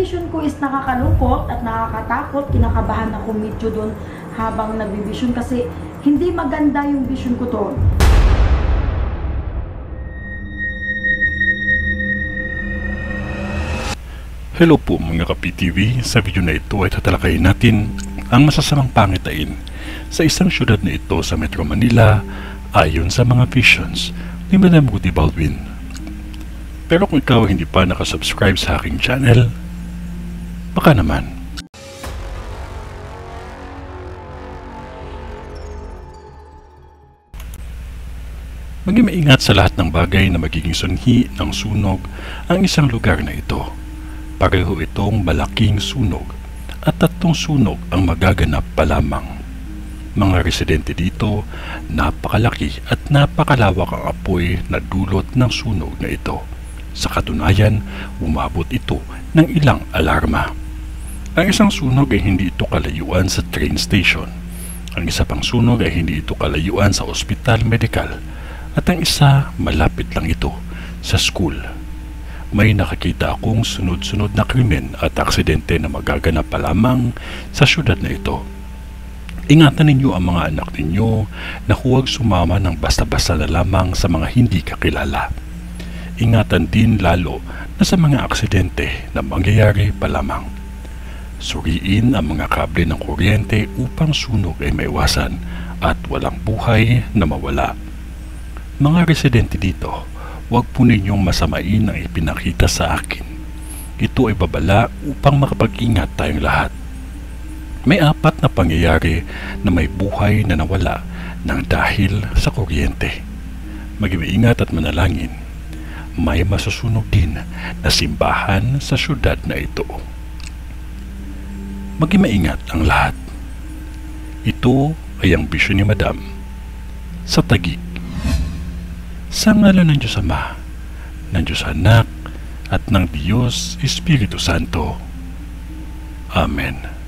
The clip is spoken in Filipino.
vision ko is nakakalungkot at nakakatakot. Kinakabahan ako medyo doon habang nagbi-vision kasi hindi maganda yung vision ko doon. Hello po mga ka-PTV, sa video na ito ay tatalakayin natin ang masasamang pangitain sa isang syudad na ito sa Metro Manila ayon sa mga visions ni Madam Rudy Baldwin. Pero kung ikaw hindi pa nakasubscribe sa aking channel, baka naman. Maging maingat sa lahat ng bagay na magiging sunhi ng sunog ang isang lugar na ito. Pareho itong malaking sunog at 3 sunog ang magaganap pa lamang. Mga residente dito, napakalaki at napakalawak ang apoy na dulot ng sunog na ito. Sa katunayan, umabot ito ng ilang alarma. Ang isang sunog ay hindi ito kalayuan sa train station. Ang isa pang sunog ay hindi ito kalayuan sa ospital medikal. At ang isa, malapit lang ito sa school. May nakakita akong sunod-sunod na krimen at aksidente na magaganap pa lamang sa syudad na ito. Ingatan ninyo ang mga anak ninyo na huwag sumama ng basta-basta na lamang sa mga hindi kakilala. Ingatan din lalo na sa mga aksidente na mangyayari pa lamang. Suriin ang mga kable ng kuryente upang sunog ay maiwasan at walang buhay na mawala. Mga residente dito, huwag po ninyong masamain ang ipinakita sa akin. Ito ay babala upang makapag-ingat tayong lahat. May 4 na pangyayari na may buhay na nawala ng dahil sa kuryente. Maging maingat at manalangin. May masusunog din na simbahan sa syudad na ito. Maging maingat ang lahat. Ito ay ang bisyon ni Madam sa Taguig. Sa ngalan ng Diyos Ama, ng Diyos Anak, at ng Diyos Espiritu Santo. Amen.